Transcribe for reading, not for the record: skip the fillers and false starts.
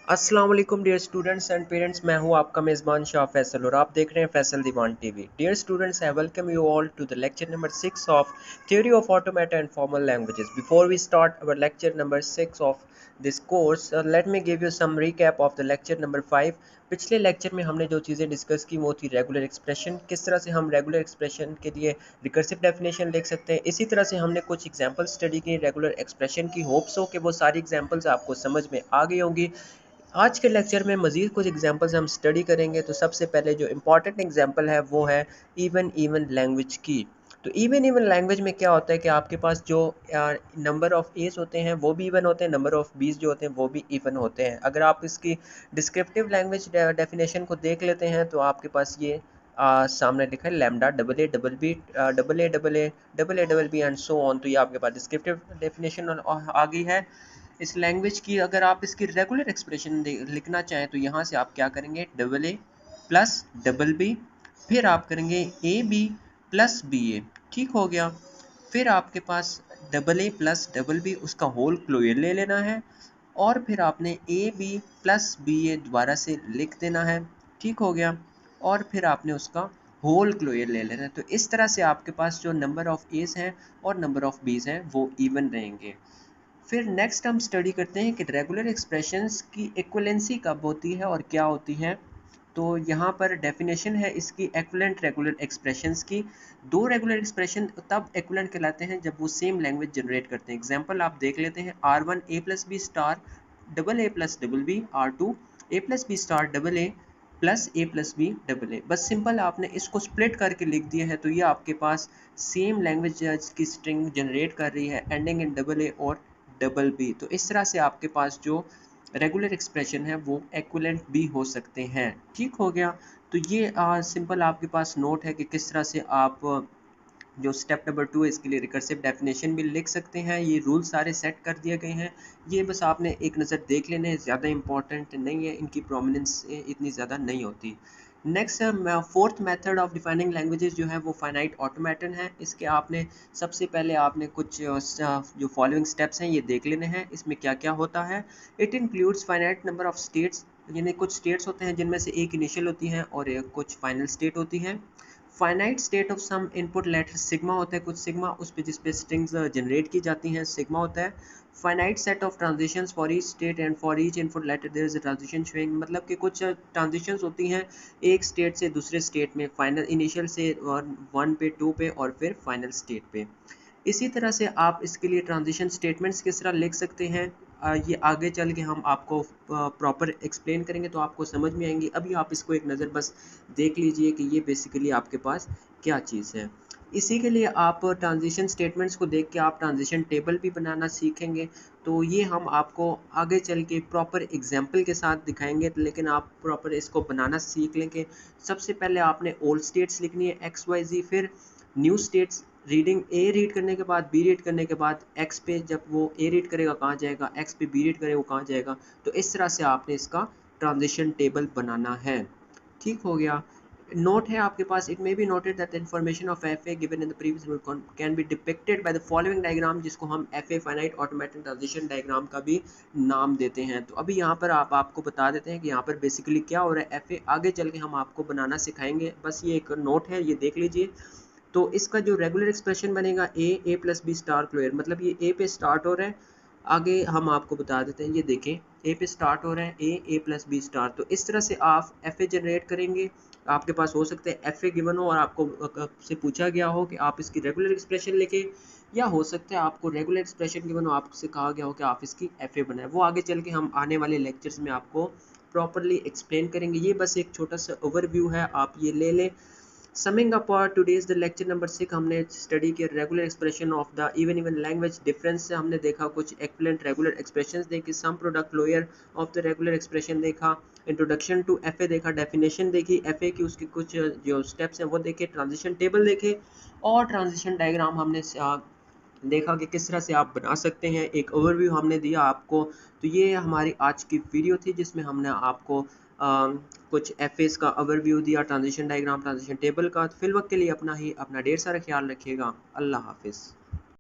अस्सलाम वालेकुम dear students and parents. मैं हूं आपका मेज़बान शाह फैसल और आप देख रहे हैं Faisal Dewan TV. Dear students, I welcome you all to the lecture number 6 of theory of automata and formal languages. Before we start our lecture number 6 of this course, let me give you some recap of the lecture number 5। पिछले lecture में हमने जो चीज़ें discuss की वो थी regular expression, किस तरह से हम रेगुलर एक्सप्रेशन के लिए रिकर्सिव डेफिनेशन लिख सकते हैं। इसी तरह से हमने कुछ एग्जांपल स्टडी की रेगुलर एक्सप्रेशन की। होप्स हो कि वो सारी एग्जांपल्स आपको समझ में आ गई होंगी। आज के लेक्चर में मज़ीद कुछ एग्जांपल्स हम स्टडी करेंगे। तो सबसे पहले जो इम्पॉर्टेंट एग्जांपल है वो है इवन लैंग्वेज की। तो इवन लैंग्वेज में क्या होता है कि आपके पास जो नंबर ऑफ़ एज होते हैं वो भी इवन होते हैं, नंबर ऑफ़ बीज जो होते हैं वो भी इवन होते हैं। अगर आप इसकी डिस्क्रिप्टिव लैंग्वेज डेफिनेशन को देख लेते हैं तो आपके पास ये सामने लिखा है lambda double A double B double A double A double A double B and so on. तो ये आपके पास डिस्क्रिप्टिव डेफिनेशन आ गई है इस लैंग्वेज की। अगर आप इसकी रेगुलर एक्सप्रेशन लिखना चाहें तो यहाँ से आप क्या करेंगे, डबल ए प्लस डबल बी, फिर आप करेंगे a b plus b a. ठीक हो गया। फिर आपके पास डबल ए प्लस डबल बी उसका होल क्लोजर ले लेना है और फिर आपने a b plus b a दोबारा से लिख देना है। ठीक हो गया। और फिर आपने उसका होल क्लोजर ले लेना है। तो इस तरह से आपके पास जो नंबर ऑफ़ एज हैं और नंबर ऑफ़ बीज हैं वो इवन रहेंगे। फिर नेक्स्ट हम स्टडी करते हैं कि रेगुलर एक्सप्रेशंस की इक्वलेंसी कब होती है और क्या होती है। तो यहाँ पर डेफिनेशन है इसकी एक्विवेलेंट रेगुलर एक्सप्रेशंस की। दो रेगुलर एक्सप्रेशन तब एक्विवेलेंट कहलाते हैं जब वो सेम लैंग्वेज जनरेट करते हैं। एग्जांपल आप देख लेते हैं, R1 A plus B star double A plus double B, R2 A plus B star double A plus A plus B double A. बस सिंपल आपने इसको स्प्लिट करके लिख दिया है तो ये आपके पास सेम लैंग्वेज की स्ट्रिंग जनरेट कर रही है एंडिंग इन डबल ए और डबल बी। तो इस तरह से आपके पास जो रेगुलर एक्सप्रेशन है वो एक्विवेलेंट भी हो सकते हैं। ठीक हो गया। तो ये सिंपल आपके पास नोट है कि किस तरह से आप जो स्टेप नंबर 2 है इसके लिए रिकर्सिव डेफिनेशन भी लिख सकते हैं। ये रूल सारे सेट कर दिए गए हैं, ये बस आपने एक नज़र देख लेने हैं, ज़्यादा इंपॉर्टेंट नहीं है, इनकी प्रोमिनेंस इतनी ज़्यादा नहीं होती। Next fourth method of defining languages जो है वो फाइनाइट ऑटोमेटन है। इसके आपने सबसे पहले आपने कुछ जो फॉलोइंग स्टेप्स हैं ये देख लेने हैं। इसमें क्या क्या होता है। It includes finite number of states, यानी कुछ स्टेट्स होते हैं जिनमें से एक इनिशियल होती हैं और कुछ फाइनल स्टेट होती हैं। Finite state of some input letter sigma होता है, कुछ सिग्मा उस पे जिस पे स्ट्रिंग्स जनरेट की जाती हैं सिग्मा होता है। Finite set of transitions for each state and for each input letter there is a transition showing, मतलब कि कुछ ट्रांजिशंस होती हैं एक स्टेट से दूसरे स्टेट में, फाइनल इनिशियल से और 1 पे 2 पे और फिर फाइनल स्टेट पे। इसी तरह से आप इसके लिए ट्रांजिशन स्टेटमेंट्स किस तरह लिख सकते हैं ये आगे चल के हम आपको प्रॉपर एक्सप्लेन करेंगे तो आपको समझ में आएंगी। अभी आप इसको एक नज़र बस देख लीजिए कि ये बेसिकली आपके पास क्या चीज़ है। इसी के लिए आप ट्रांजिशन स्टेटमेंट्स को देख के आप ट्रांजिशन टेबल भी बनाना सीखेंगे। तो ये हम आपको आगे चल के प्रॉपर एग्जाम्पल के साथ दिखाएंगे, लेकिन आप प्रॉपर इसको बनाना सीख लें कि सबसे पहले आपने ओल्ड स्टेट्स लिखनी है XYZ, फिर new states reading A read करने के बाद बी रीड करने के बाद एक्स पे जब वो ए रीड करेगा कहाँ जाएगा, एक्स पे बी रीड करेगा वो कहाँ जाएगा। तो इस तरह से आपने इसका ट्रांजिशन टेबल बनाना है। ठीक हो गया। नोट है आपके पास, it may be noted that the information of F A given in the previous can be depicted by the following diagram, जिसको हम F A finite automatic transition diagram का भी नाम देते हैं। तो अभी यहाँ पर आपको बता देते हैं कि यहाँ पर बेसिकली क्या हो रहा है। एफ ए आगे चल के हम आपको बनाना सिखाएंगे, बस ये एक नोट है, ये देख लीजिए। तो इसका जो रेगुलर एक्सप्रेशन बनेगा ए प्लस बी स्टार क्लोयर, मतलब ये ए पे स्टार्ट हो रहा है। आगे हम आपको बता देते हैं, ये देखें ए पे स्टार्ट हो रहा है ए प्लस बी स्टार। तो इस तरह से आप एफ ए जनरेट करेंगे। आपके पास हो सकता है एफ ए गिवन हो और आपको से पूछा गया हो कि आप इसकी रेगुलर एक्सप्रेशन लिखें, या हो सकता है आपको रेगुलर एक्सप्रेशन गिवन हो, आपसे कहा गया हो कि आप इसकी एफ ए बनाएं। वो आगे चल के हम आने वाले लेक्चर्स में आपको प्रॉपरली एक्सप्लेन करेंगे। ये बस एक छोटा सा ओवरव्यू है, आप ये ले लें। Summing up our today's the lecture number 6, हमने स्टडी किया regular expression of the even language difference से हमने देखा कुछ एक्विवेलेंट रेगुलर एक्सप्रेशंस देखी, some product lower of the regular expression देखा, इंट्रोडक्शन टू एफए देखा, डेफिनेशन देखी एफए की, उसके कुछ जो स्टेप्स हैं वो देखे, ट्रांजिशन टेबल देखे और ट्रांजिशन डायग्राम हमने देखा कि किस तरह से आप बना सकते हैं। एक ओवरव्यू हमने दिया आपको। तो ये हमारी आज की वीडियो थी जिसमें हमने आपको कुछ एफएस का ओवरव्यू दिया, ट्रांजिशन डायग्राम, ट्रांजिशन टेबल का। तो फिल वक्त के लिए अपना ढेर सारा ख्याल रखिएगा। अल्लाह हाफिज़।